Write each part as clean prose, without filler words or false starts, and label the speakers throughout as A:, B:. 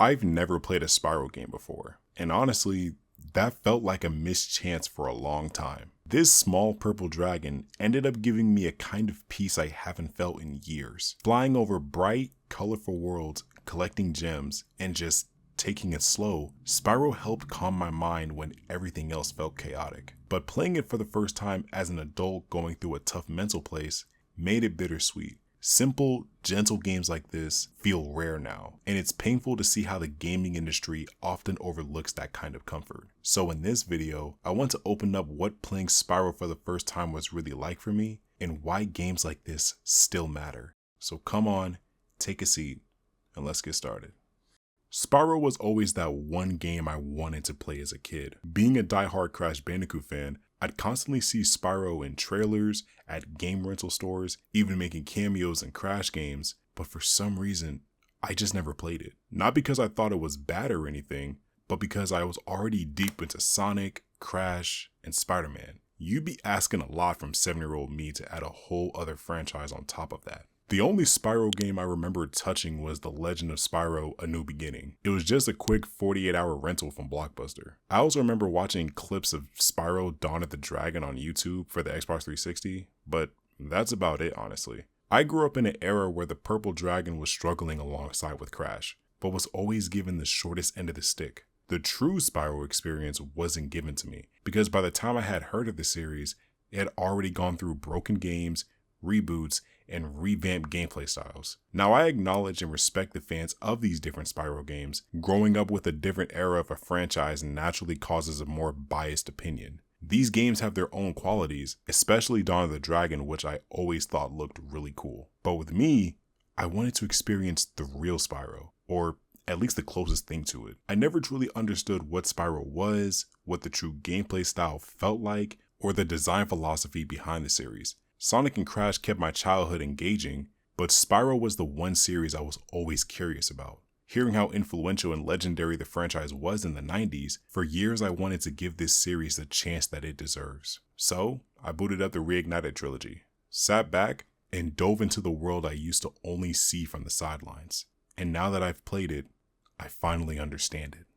A: I've never played a Spyro game before, and honestly, that felt like a missed chance for a long time. This small purple dragon ended up giving me a kind of peace I haven't felt in years. Flying over bright, colorful worlds, collecting gems, and just taking it slow, Spyro helped calm my mind when everything else felt chaotic. But playing it for the first time as an adult going through a tough mental place made it bittersweet. Simple, gentle games like this feel rare now, and it's painful to see how the gaming industry often overlooks that kind of comfort. So in this video, I want to open up what playing Spyro for the first time was really like for me, and why games like this still matter. So come on, take a seat, and let's get started. Spyro was always that one game I wanted to play as a kid. Being a diehard Crash Bandicoot fan, I'd constantly see Spyro in trailers, at game rental stores, even making cameos in Crash games, but for some reason, I just never played it. Not because I thought it was bad or anything, but because I was already deep into Sonic, Crash, and Spider-Man. You'd be asking a lot from 7-year-old me to add a whole other franchise on top of that. The only Spyro game I remember touching was The Legend of Spyro: A New Beginning. It was just a quick 48-hour rental from Blockbuster. I also remember watching clips of Spyro Dawn of the Dragon on YouTube for the Xbox 360, but that's about it honestly. I grew up in an era where the purple dragon was struggling alongside with Crash, but was always given the shortest end of the stick. The true Spyro experience wasn't given to me, because by the time I had heard of the series, it had already gone through broken games, reboots, and revamped gameplay styles. Now I acknowledge and respect the fans of these different Spyro games. Growing up with a different era of a franchise naturally causes a more biased opinion. These games have their own qualities, especially Dawn of the Dragon, which I always thought looked really cool. But with me, I wanted to experience the real Spyro, or at least the closest thing to it. I never truly understood what Spyro was, what the true gameplay style felt like, or the design philosophy behind the series. Sonic and Crash kept my childhood engaging, but Spyro was the one series I was always curious about. Hearing how influential and legendary the franchise was in the 90s, for years I wanted to give this series the chance that it deserves. So, I booted up the Reignited Trilogy, sat back, and dove into the world I used to only see from the sidelines. And now that I've played it, I finally understand it.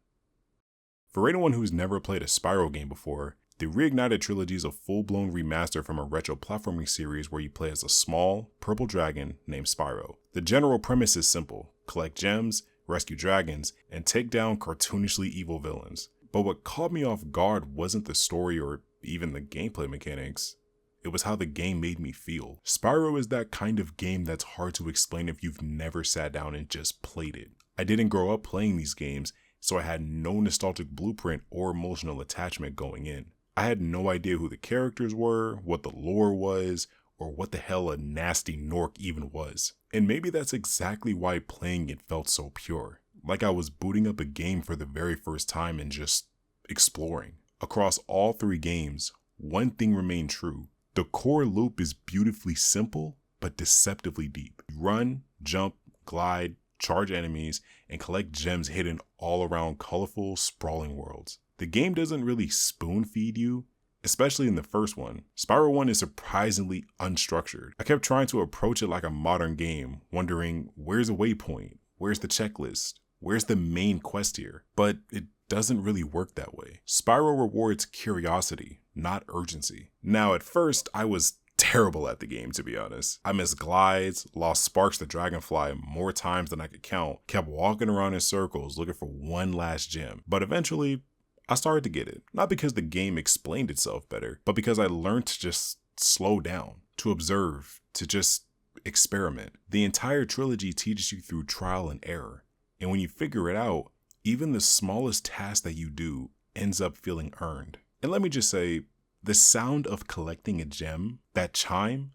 A: For anyone who's never played a Spyro game before, the Reignited Trilogy is a full-blown remaster from a retro platforming series where you play as a small, purple dragon named Spyro. The general premise is simple: collect gems, rescue dragons, and take down cartoonishly evil villains. But what caught me off guard wasn't the story or even the gameplay mechanics. It was how the game made me feel. Spyro is that kind of game that's hard to explain if you've never sat down and just played it. I didn't grow up playing these games, so I had no nostalgic blueprint or emotional attachment going in. I had no idea who the characters were, what the lore was, or what the hell a nasty Nork even was. And maybe that's exactly why playing it felt so pure. Like I was booting up a game for the very first time and just exploring. Across all three games, one thing remained true. The core loop is beautifully simple, but deceptively deep. You run, jump, glide, charge enemies, and collect gems hidden all around colorful, sprawling worlds. The game doesn't really spoon feed you, especially in the first one. Spyro 1 is surprisingly unstructured. I kept trying to approach it like a modern game, wondering where's a waypoint, where's the checklist, where's the main quest here? But it doesn't really work that way. Spyro rewards curiosity, not urgency. Now at first, I was terrible at the game, to be honest. I missed glides, lost Sparks the Dragonfly more times than I could count, kept walking around in circles looking for one last gem. But eventually, I started to get it. Not because the game explained itself better, but because I learned to just slow down, to observe, to just experiment. The entire trilogy teaches you through trial and error. And when you figure it out, even the smallest task that you do ends up feeling earned. And let me just say, the sound of collecting a gem, that chime,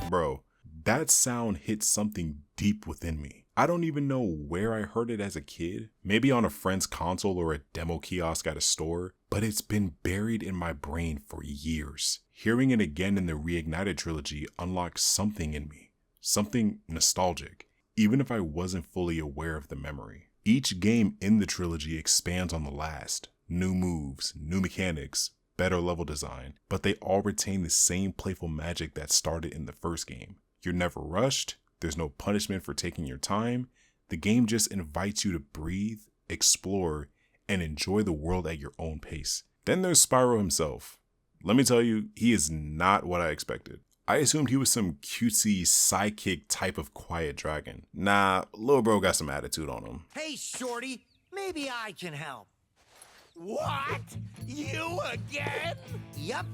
A: bro, that sound hit something deep within me. I don't even know where I heard it as a kid, maybe on a friend's console or a demo kiosk at a store, but it's been buried in my brain for years. Hearing it again in the Reignited Trilogy unlocked something in me, something nostalgic, even if I wasn't fully aware of the memory. Each game in the trilogy expands on the last. New moves, new mechanics, better level design, but they all retain the same playful magic that started in the first game. You're never rushed, there's no punishment for taking your time, the game just invites you to breathe, explore, and enjoy the world at your own pace. Then there's Spyro himself. Let me tell you, he is not what I expected. I assumed he was some cutesy sidekick type of quiet dragon. Nah, little bro got some attitude on him.
B: Hey, shorty, maybe I can help. What? You again? Yep.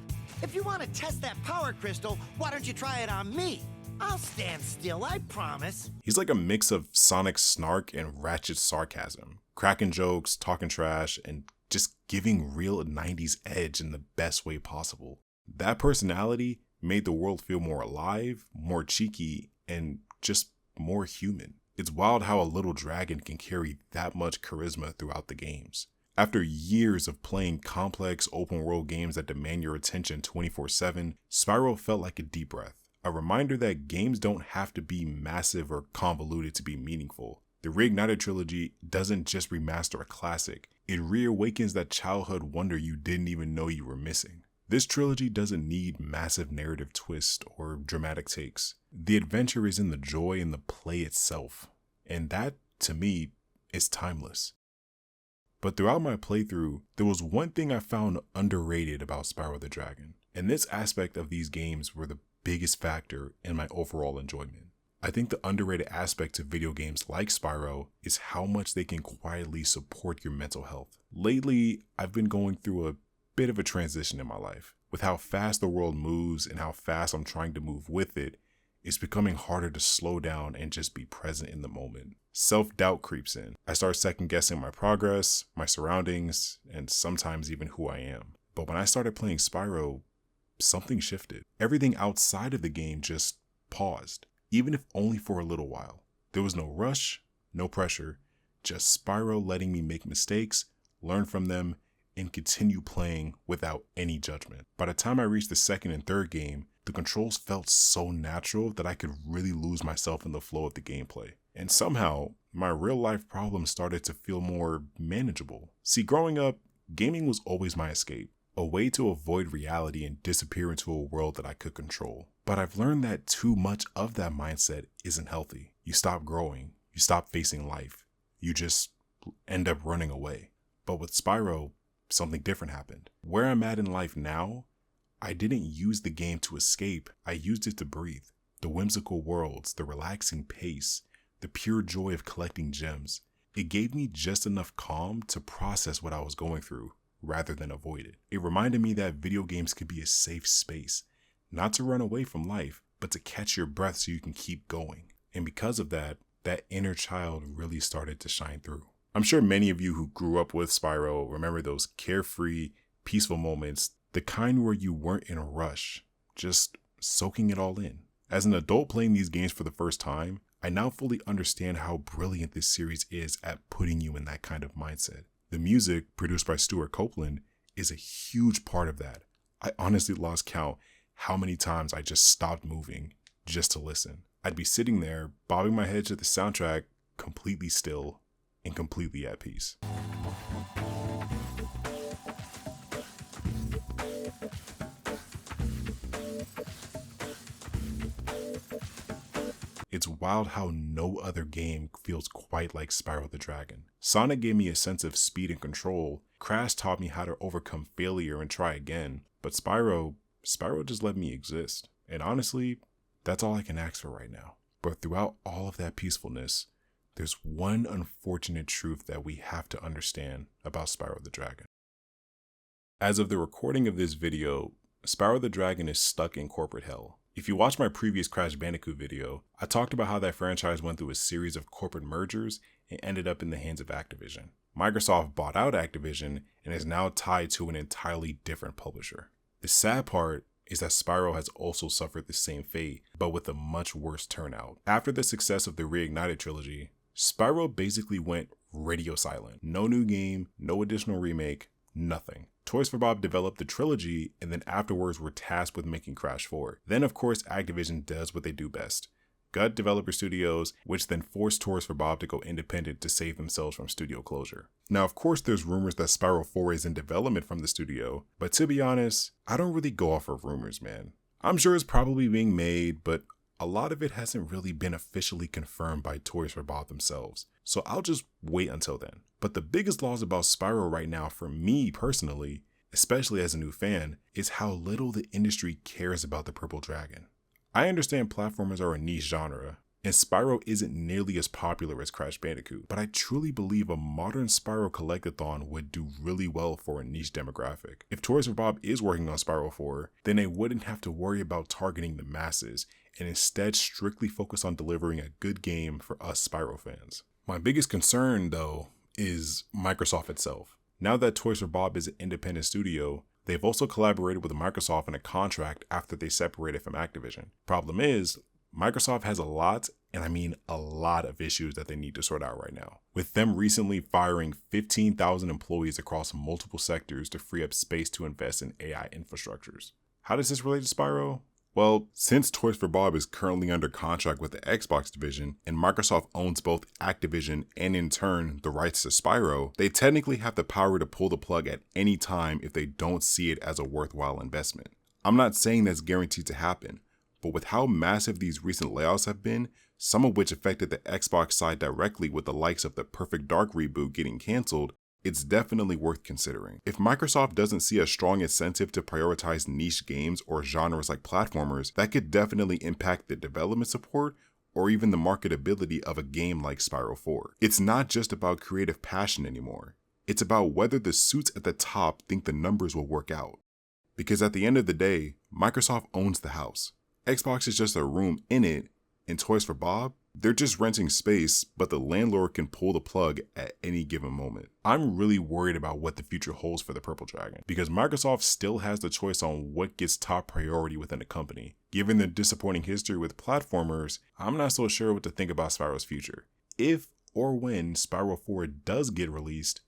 B: If you want to test that power crystal, why don't you try it on me? I'll stand still, I promise.
A: He's like a mix of Sonic snark and Ratchet sarcasm. Cracking jokes, talking trash, and just giving real 90s edge in the best way possible. That personality made the world feel more alive, more cheeky, and just more human. It's wild how a little dragon can carry that much charisma throughout the games. After years of playing complex open world games that demand your attention 24/7, Spyro felt like a deep breath. A reminder that games don't have to be massive or convoluted to be meaningful. The Reignited Trilogy doesn't just remaster a classic, it reawakens that childhood wonder you didn't even know you were missing. This trilogy doesn't need massive narrative twists or dramatic takes. The adventure is in the joy in the play itself, and that, to me, is timeless. But throughout my playthrough, there was one thing I found underrated about Spyro the Dragon, and this aspect of these games were the biggest factor in my overall enjoyment. I think the underrated aspect of video games like Spyro is how much they can quietly support your mental health. Lately, I've been going through a bit of a transition in my life. With how fast the world moves and how fast I'm trying to move with it, it's becoming harder to slow down and just be present in the moment. Self-doubt creeps in. I start second-guessing my progress, my surroundings, and sometimes even who I am. But when I started playing Spyro, something shifted. Everything outside of the game just paused, even if only for a little while. There was no rush, no pressure, just Spyro letting me make mistakes, learn from them, and continue playing without any judgment. By the time I reached the second and third game, the controls felt so natural that I could really lose myself in the flow of the gameplay. And somehow, my real life problems started to feel more manageable. See, growing up, gaming was always my escape, a way to avoid reality and disappear into a world that I could control. But I've learned that too much of that mindset isn't healthy. You stop growing, you stop facing life, you just end up running away. But with Spyro, something different happened. Where I'm at in life now, I didn't use the game to escape, I used it to breathe. The whimsical worlds, the relaxing pace, the pure joy of collecting gems. It gave me just enough calm to process what I was going through, rather than avoid it. It reminded me that video games could be a safe space, not to run away from life, but to catch your breath so you can keep going. And because of that, that inner child really started to shine through. I'm sure many of you who grew up with Spyro remember those carefree, peaceful moments, the kind where you weren't in a rush, just soaking it all in. As an adult playing these games for the first time, I now fully understand how brilliant this series is at putting you in that kind of mindset. The music, produced by Stuart Copeland, is a huge part of that. I honestly lost count how many times I just stopped moving just to listen. I'd be sitting there, bobbing my head to the soundtrack, completely still and completely at peace. It's wild how no other game feels quite like Spyro the Dragon. Sonic gave me a sense of speed and control, Crash taught me how to overcome failure and try again, but Spyro just let me exist. And honestly, that's all I can ask for right now. But throughout all of that peacefulness, there's one unfortunate truth that we have to understand about Spyro the Dragon. As of the recording of this video, Spyro the Dragon is stuck in corporate hell. If you watched my previous Crash Bandicoot video, I talked about how that franchise went through a series of corporate mergers and ended up in the hands of Activision. Microsoft bought out Activision and is now tied to an entirely different publisher. The sad part is that Spyro has also suffered the same fate, but with a much worse turnout. After the success of the Reignited Trilogy, Spyro basically went radio silent. No new game, no additional remake, nothing. Toys for Bob developed the trilogy and then afterwards were tasked with making Crash 4. Then of course Activision does what they do best. gut developer studios, which then forced Toys for Bob to go independent to save themselves from studio closure. Now, of course, there's rumors that Spyro 4 is in development from the studio, but to be honest, I don't really go off of rumors, man. I'm sure it's probably being made, but a lot of it hasn't really been officially confirmed by Toys for Bob themselves, so I'll just wait until then. But the biggest loss about Spyro right now for me personally, especially as a new fan, is how little the industry cares about the Purple Dragon. I understand platformers are a niche genre, and Spyro isn't nearly as popular as Crash Bandicoot, but I truly believe a modern Spyro collectathon would do really well for a niche demographic. If Toys for Bob is working on Spyro 4, then they wouldn't have to worry about targeting the masses, and instead strictly focus on delivering a good game for us Spyro fans. My biggest concern, though, is Microsoft itself. Now that Toys for Bob is an independent studio, they've also collaborated with Microsoft in a contract after they separated from Activision. Problem is, Microsoft has a lot, and I mean a lot of issues that they need to sort out right now, with them recently firing 15,000 employees across multiple sectors to free up space to invest in AI infrastructures. How does this relate to Spyro? Well, since Toys for Bob is currently under contract with the Xbox division, and Microsoft owns both Activision and in turn the rights to Spyro, they technically have the power to pull the plug at any time if they don't see it as a worthwhile investment. I'm not saying that's guaranteed to happen, but with how massive these recent layoffs have been, some of which affected the Xbox side directly with the likes of the Perfect Dark reboot getting cancelled, it's definitely worth considering. If Microsoft doesn't see a strong incentive to prioritize niche games or genres like platformers, that could definitely impact the development support or even the marketability of a game like Spyro 4. It's not just about creative passion anymore. It's about whether the suits at the top think the numbers will work out. Because at the end of the day, Microsoft owns the house. Xbox is just a room in it, and Toys for Bob, they're just renting space, but the landlord can pull the plug at any given moment. I'm really worried about what the future holds for the Purple Dragon, because Microsoft still has the choice on what gets top priority within the company. Given the disappointing history with platformers, I'm not so sure what to think about Spyro's future. If or when Spyro 4 does get released,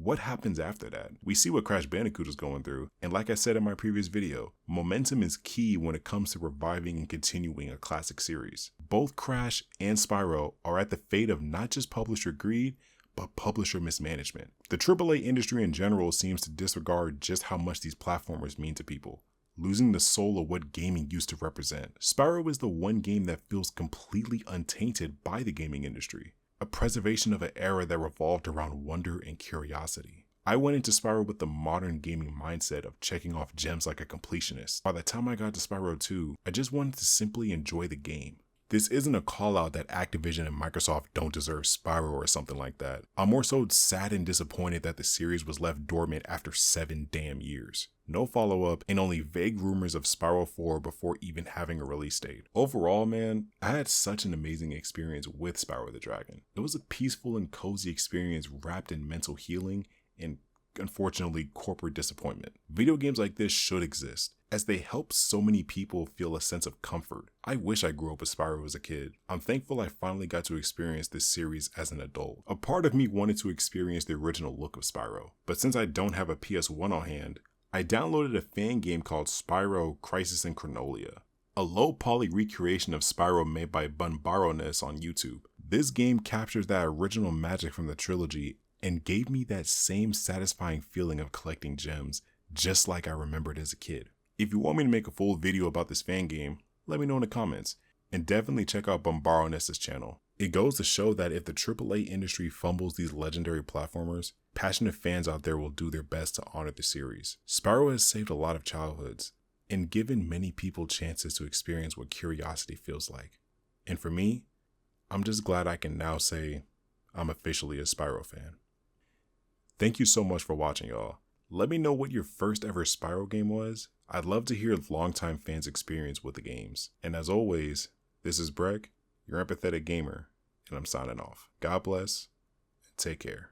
A: what happens after that? We see what Crash Bandicoot is going through, and like I said in my previous video, momentum is key when it comes to reviving and continuing a classic series. Both Crash and Spyro are at the fate of not just publisher greed, but publisher mismanagement. The AAA industry in general seems to disregard just how much these platformers mean to people, losing the soul of what gaming used to represent. Spyro is the one game that feels completely untainted by the gaming industry. A preservation of an era that revolved around wonder and curiosity. I went into Spyro with the modern gaming mindset of checking off gems like a completionist. By the time I got to Spyro 2, I just wanted to simply enjoy the game. This isn't a call out that Activision and Microsoft don't deserve Spyro or something like that. I'm more so sad and disappointed that the series was left dormant after 7 damn years. No follow-up and only vague rumors of Spyro 4 before even having a release date. Overall, man, I had such an amazing experience with Spyro the Dragon. It was a peaceful and cozy experience wrapped in mental healing and, unfortunately, corporate disappointment. Video games like this should exist, as they help so many people feel a sense of comfort. I wish I grew up with Spyro as a kid. I'm thankful I finally got to experience this series as an adult. A part of me wanted to experience the original look of Spyro, but since I don't have a PS1 on hand, I downloaded a fan game called Spyro Crisis in Chronolia, a low-poly recreation of Spyro made by Bunbaroness on YouTube. This game captures that original magic from the trilogy and gave me that same satisfying feeling of collecting gems, just like I remembered as a kid. If you want me to make a full video about this fan game, let me know in the comments, and definitely check out Bunbaroness's channel. It goes to show that if the AAA industry fumbles these legendary platformers, passionate fans out there will do their best to honor the series. Spyro has saved a lot of childhoods, and given many people chances to experience what curiosity feels like. And for me, I'm just glad I can now say I'm officially a Spyro fan. Thank you so much for watching, y'all. Let me know what your first ever Spyro game was. I'd love to hear longtime fans' experience with the games. And as always, this is Breck, your empathetic gamer, and I'm signing off. God bless, and take care.